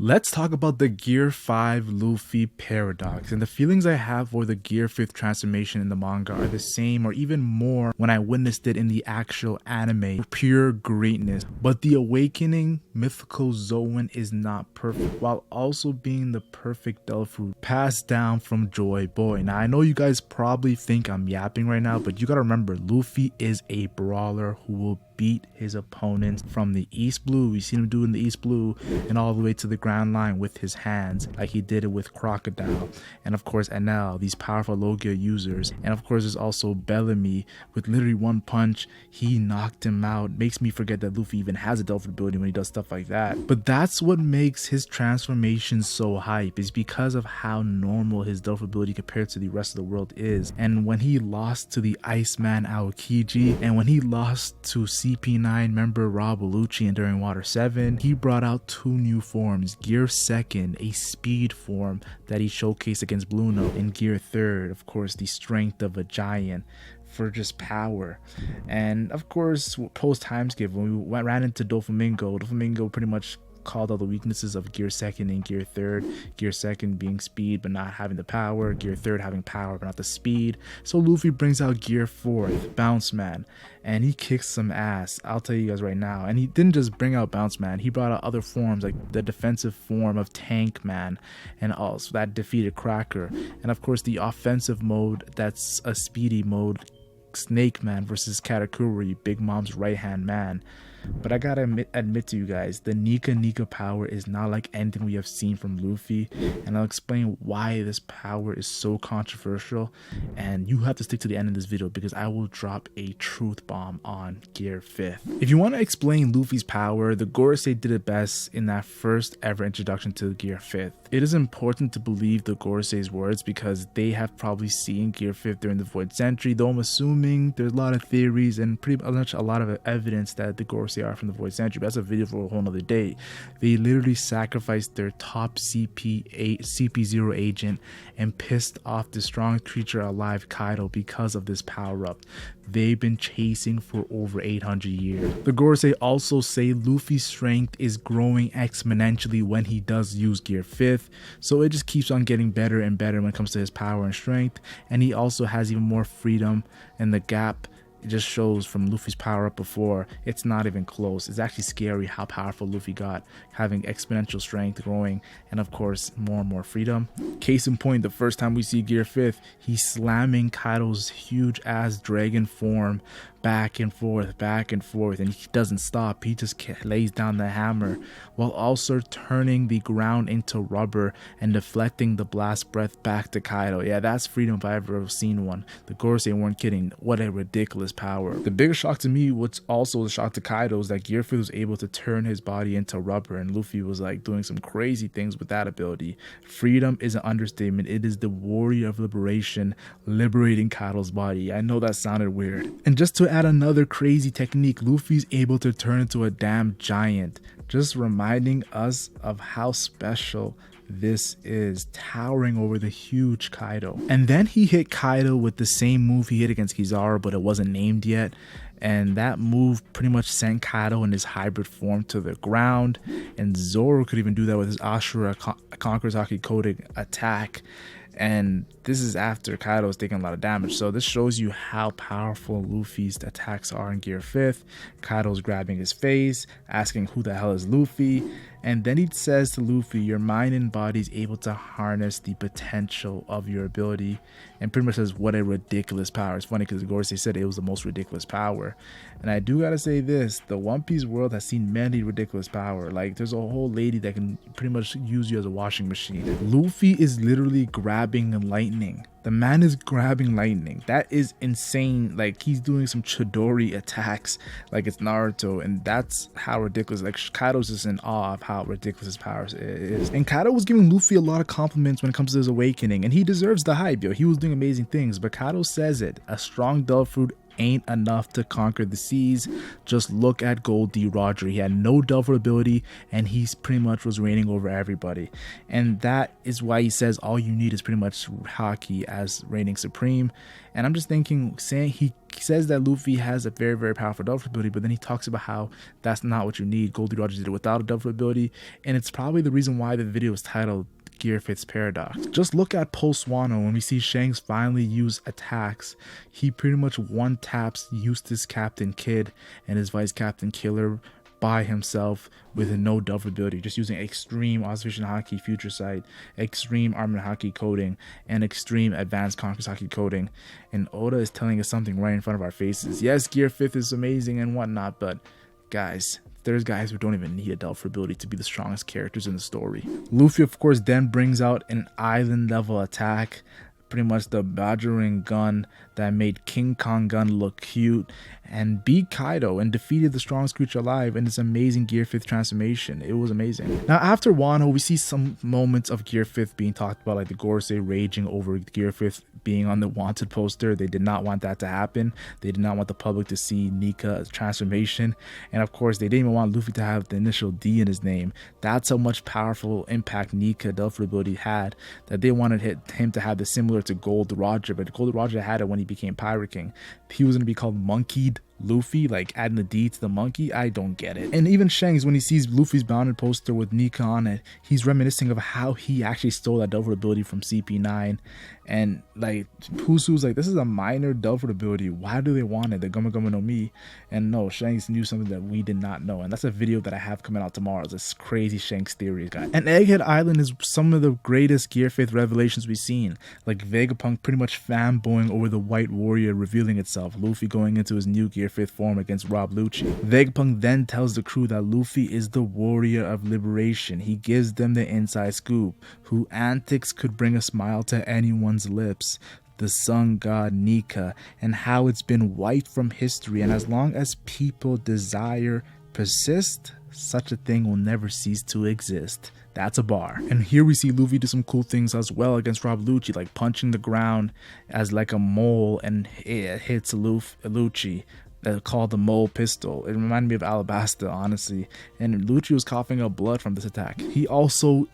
Let's talk about the Gear 5 Luffy paradox, and the feelings I have for the Gear 5th transformation in the manga are the same or even more when I witnessed it in the actual anime. Pure greatness, but the awakening mythical Zoan is not perfect while also being the perfect Delphi passed down from Joy Boy. Now I know you guys probably think I'm yapping right now, but you gotta remember Luffy is a brawler who will beat his opponents from the East Blue. We've seen him do in the East Blue and all the way to the ground line with his hands, like he did it with Crocodile, and of course Enel, these powerful Logia users. And of course there's also Bellamy with literally one punch he knocked him out. Makes me forget that Luffy even has a Delphi ability when he does stuff like that. But that's what makes his transformation so hype, is because of how normal his Delphi ability compared to the rest of the world is. And when he lost to the Iceman Aokiji, and when he lost to CP9 member Rob Bellucci and during Water 7, he brought out two new forms: Gear 2nd, a speed form that he showcased against Blue Note, and Gear 3rd, of course, the strength of a giant for just power. And of course, post time skip, when we ran into Doflamingo pretty much called all the weaknesses of Gear 2nd and Gear 3rd. Gear 2nd being speed but not having the power, Gear 3rd having power but not the speed. So Luffy brings out Gear 4th, Bounce Man, and he kicks some ass, I'll tell you guys right now. And he didn't just bring out Bounce Man, he brought out other forms like the defensive form of Tank Man, and also that defeated Cracker, and of course the offensive mode that's a speedy mode, Snake Man versus Katakuri, Big Mom's right hand man. But I gotta admit to you guys, the Nika power is not like anything we have seen from Luffy, and I'll explain why this power is so controversial, and you have to stick to the end of this video because I will drop a truth bomb on Gear 5th. If you want to explain Luffy's power, the Gorosei did it best in that first ever introduction to Gear 5th. It is important to believe the Gorosei's words because they have probably seen Gear 5th during the Void Century, though I'm assuming there's a lot of theories and pretty much a lot of evidence that the Gorosei are from the Void Century, but that's a video for a whole nother day. They literally sacrificed their top CP0 agent and pissed off the strongest creature alive, Kaido, because of this power up they've been chasing for over 800 years. The Gorosei also say Luffy's strength is growing exponentially when he does use Gear 5th, so it just keeps on getting better and better when it comes to his power and strength, and he also has even more freedom, and the gap it just shows from Luffy's power up before, it's not even close. It's actually scary how powerful Luffy got, having exponential strength growing, and of course more and more freedom. Case in point, the first time we see Gear 5th, he's slamming Kaido's huge ass dragon form back and forth, and he doesn't stop. He just lays down the hammer while also turning the ground into rubber and deflecting the blast breath back to Kaido. Yeah, that's freedom if I ever seen one. The Gorosei weren't kidding. What a ridiculous power. The biggest shock to me, what's also a shock to Kaido, is that Gear 5th was able to turn his body into rubber, and Luffy was like doing some crazy things with that ability. Freedom is an understatement. It is the warrior of liberation liberating Kaido's body. I know that sounded weird. And just to add another crazy technique, Luffy's able to turn into a damn giant, just reminding us of how special this is, towering over the huge Kaido. And then he hit Kaido with the same move he hit against Kizaru, but it wasn't named yet, and that move pretty much sent Kaido in his hybrid form to the ground, and Zoro could even do that with his Ashura Conqueror's Haki Coding attack. And this is after Kaido's taking a lot of damage, so this shows you how powerful Luffy's attacks are in Gear 5th. Kaido's grabbing his face, asking who the hell is Luffy, and then he says to Luffy, your mind and body is able to harness the potential of your ability, and pretty much says what a ridiculous power. It's funny because Gorosei said it was the most ridiculous power, and I do gotta say this, the One Piece world has seen many ridiculous power. Like there's a whole lady that can pretty much use you as a washing machine. Luffy is literally grabbing lightning. The man is grabbing lightning. That is insane. Like he's doing some Chidori attacks like it's Naruto, and that's how ridiculous. Like Kaido's just in awe of how ridiculous his power is. And Kaido was giving Luffy a lot of compliments when it comes to his awakening, and he deserves the hype, yo. He was doing amazing things, but Kaido says it, a strong Delphi ain't enough to conquer the seas. Just look at Gold D Roger. He had no Delphi ability, and he's pretty much was reigning over everybody, and that is why he says all you need is pretty much Haki as reigning supreme. And I'm just thinking, saying he he says that Luffy has a very, very powerful double ability, but then he talks about how that's not what you need. Goldie Roger did it without a double ability, and it's probably the reason why the video is titled Gear 5's Paradox. Just look at post Wano when we see Shanks finally use attacks. He pretty much one taps Eustace Captain Kidd and his Vice Captain Killer by himself with no double ability, just using extreme observation haki future sight, extreme armor haki coding, and extreme advanced conquest haki coding. And Oda is telling us something right in front of our faces. Yes, Gear 5 is amazing and whatnot, but guys, there's guys who don't even need a double ability to be the strongest characters in the story. Luffy, of course, then brings out an island level attack, pretty much the badgering gun that made King Kong gun look cute, and beat Kaido and defeated the strongest creature alive in this amazing Gear 5 transformation. It was amazing. Now after Wano, we see some moments of Gear 5 being talked about, like the Gorosei raging over Gear 5 being on the wanted poster. They did not want that to happen. They did not want the public to see Nika's transformation, and of course they didn't even want Luffy to have the initial D in his name. That's how much powerful impact Nika double ability had, that they wanted him to have the similar to Gold Roger, but Gold Roger had it when he became Pirate King. He was going to be called Monkey D Luffy, like adding the D to the monkey. I don't get it. And even Shanks, when he sees Luffy's bounded poster with Nika on it, he's reminiscing of how he actually stole that double ability from CP9. And like Pusu's like, this is a minor double ability, why do they want it? The Goma Goma no Mi. And no, Shanks knew something that we did not know, and that's a video that I have coming out tomorrow. It's this crazy Shanks theory, guys. And Egghead Island is some of the greatest Gear 5 revelations we've seen, like Vegapunk pretty much fanboying over the White Warrior revealing itself, Luffy going into his new Gear 5 form against Rob Lucci. Vegapunk then tells the crew that Luffy is the warrior of liberation. He gives them the inside scoop, whose antics could bring a smile to anyone's lips, the sun god Nika, and how it's been wiped from history, and as long as people desire persist, such a thing will never cease to exist. That's a bar. And here we see Luffy do some cool things as well against Rob Lucci, like punching the ground as like a mole, and it hits Lucci. Called the mole pistol. It reminded me of Alabasta, honestly. And Lucci was coughing up blood from this attack. He also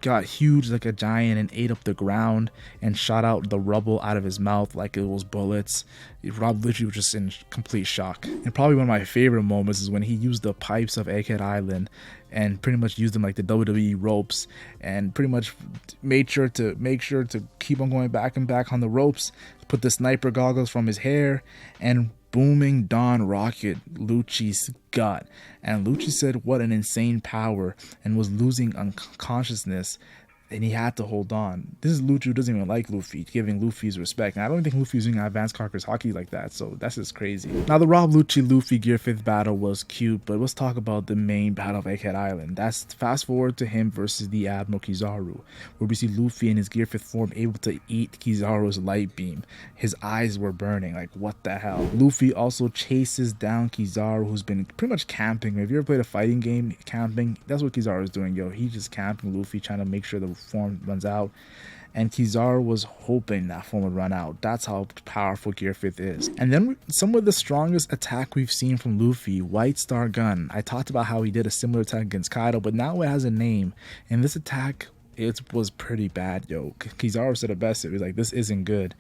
got huge like a giant and ate up the ground and shot out the rubble out of his mouth like it was bullets. Rob Lucci was just in complete shock. And probably one of my favorite moments is when he used the pipes of Egghead Island and pretty much used them like the WWE ropes, and pretty much made sure to keep on going back and back on the ropes, put the sniper goggles from his hair, and booming Dawn rocket Lucci's gut. And Lucci said what an insane power, and was losing unconsciousness, and he had to hold on. This is Lucci who doesn't even like Luffy, giving Luffy his respect. And I don't think Luffy's using advanced conquerors hockey like that, so that's just crazy. Now the Rob Lucci Luffy Gear 5 battle was cute, but let's talk about the main battle of Egghead Island. That's fast forward to him versus the Admiral Kizaru, where we see Luffy in his Gear 5 form able to eat Kizaru's light beam. His eyes were burning, like what the hell. Luffy also chases down Kizaru, who's been pretty much camping. If you ever played a fighting game, camping, that's what Kizaru is doing, yo. He's just camping Luffy, trying to make sure the form runs out, and Kizaru was hoping that form would run out. That's how powerful Gear 5 is. And then some of the strongest attack we've seen from Luffy, White Star Gun. I talked about how he did a similar attack against Kaido, but now it has a name, and this attack, it was pretty bad, yo. Kizaru said it best. It was like, this isn't good,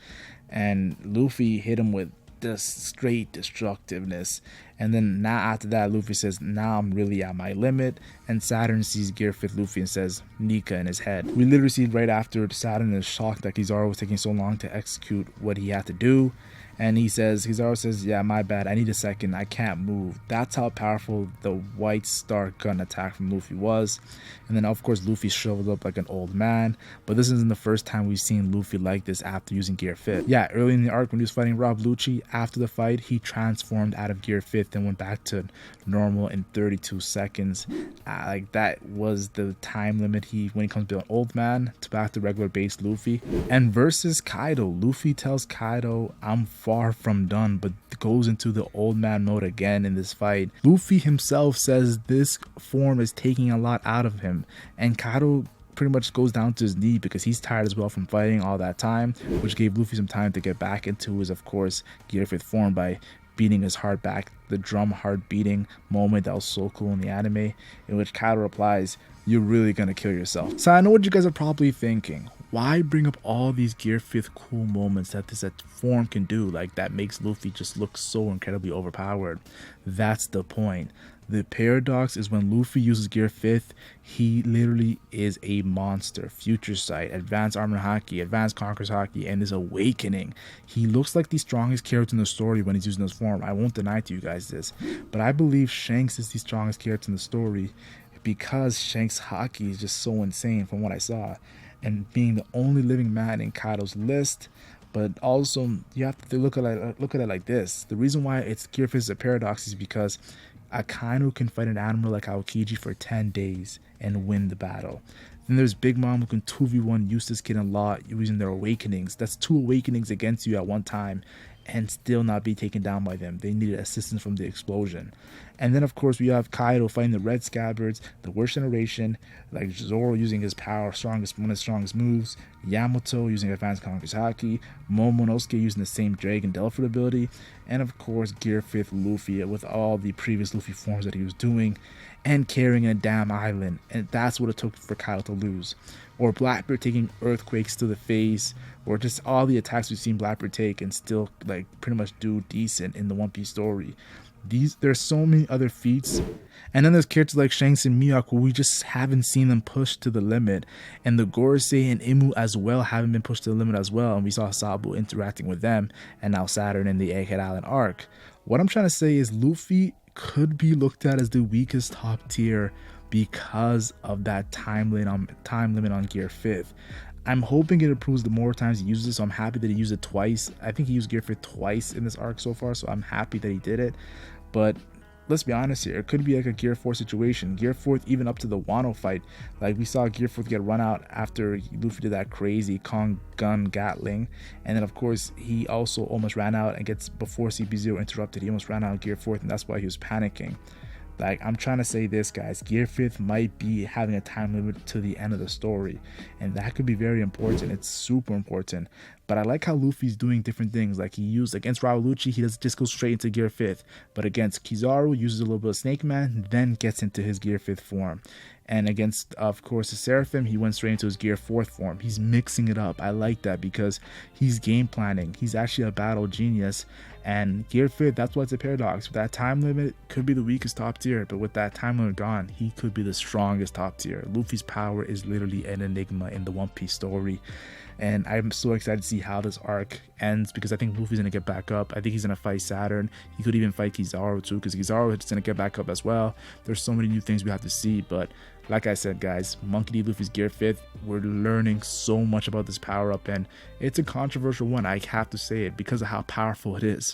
and Luffy hit him with this straight destructiveness. And then now after that, Luffy says, now I'm really at my limit, and Saturn sees Gear 5 Luffy and says Nika in his head. We literally see right after Saturn is shocked that Kizaru was taking so long to execute what he had to do, and Kizaru says, yeah, my bad, I need a second, I can't move. That's how powerful the White Star Gun attack from Luffy was. And then of course Luffy shriveled up like an old man, but this isn't the first time we've seen Luffy like this after using Gear 5. Yeah, early in the arc when he was fighting Rob Lucci, after the fight he transformed out of Gear 5 and went back to normal in 32 seconds. Like that was the time limit when he comes to an old man to back to regular base Luffy. And versus Kaido, Luffy tells Kaido, I'm far from done, but goes into the old man mode again in this fight. Luffy himself says this form is taking a lot out of him, and Kaido pretty much goes down to his knee because he's tired as well from fighting all that time, which gave Luffy some time to get back into his, of course, Gear 5 form by beating his heart back. The drum heart beating moment that was so cool in the anime, in which Kaido replies, you're really gonna kill yourself. So I know what you guys are probably thinking. Why bring up all these Gear 5th cool moments that this form can do, like that makes Luffy just look so incredibly overpowered? That's the point. The paradox is when Luffy uses Gear 5th, he literally is a monster. Future Sight, Advanced Armor Haki, Advanced Conqueror's Haki, and this Awakening. He looks like the strongest character in the story when he's using this form. I won't deny to you guys this, but I believe Shanks is the strongest character in the story because Shanks' Haki is just so insane from what I saw. And being the only living man in Kaido's list, but also you have to look at it like this. The reason why it's Gear 5th is a paradox is because Akainu can fight an admiral like Aokiji for 10 days and win the battle. Then there's Big Mom who can 2v1 Eustace Kid and Law using their awakenings. That's 2 awakenings against you at one time and still not be taken down by them. They needed assistance from the explosion. And then of course we have Kaido fighting the Red Scabbards, the worst generation, like Zoro using his power, one of his strongest moves, Yamato using Advanced Conqueror's Haki, Momonosuke using the same Dragon Delphi ability, and of course Gear 5th Luffy with all the previous Luffy forms that he was doing and carrying a damn island. And that's what it took for Kaido to lose. Or Blackbeard taking earthquakes to the face, or just all the attacks we've seen Blackbeard take and still like pretty much do decent in the One Piece story. There's so many other feats. And then there's characters like Shanks and Mihawk who we just haven't seen them pushed to the limit. And the Gorosei and Imu as well haven't been pushed to the limit as well. And we saw Sabo interacting with them, and now Saturn in the Egghead Island arc. What I'm trying to say is Luffy could be looked at as the weakest top tier because of that time limit on Gear 5th. I'm hoping it improves the more times he uses it, so I'm happy that he used it twice. I think he used Gear 5th twice in this arc so far, so I'm happy that he did it. But let's be honest here, it could be like a Gear 4 situation. Gear 4th even up to the Wano fight. Like we saw Gear 4th get run out after Luffy did that crazy Kong gun Gatling. And then of course he also almost ran out and gets, before CP0 interrupted, he almost ran out of Gear 4th, and that's why he was panicking. Like, I'm trying to say this, guys, Gear 5th might be having a time limit to the end of the story, and that could be very important. It's super important. But I like how Luffy's doing different things. Like he used against Rauluchi, he doesn't just go straight into Gear 5th, but against Kizaru uses a little bit of Snake Man, then gets into his Gear 5th form. And against, of course, the Seraphim, he went straight into his Gear 4th form. He's mixing it up. I like that because he's game planning. He's actually a battle genius. And Gear 5th, that's why it's a paradox. With that time limit, could be the weakest top tier, but with that time limit gone, he could be the strongest top tier. Luffy's power is literally an enigma in the One Piece story. And I'm so excited to see how this arc ends because I think Luffy's going to get back up. I think he's going to fight Saturn. He could even fight Kizaru too because Kizaru is going to get back up as well. There's so many new things we have to see. But like I said, guys, Monkey D Luffy's Gear 5th, we're learning so much about this power up. And it's a controversial one. I have to say it because of how powerful it is.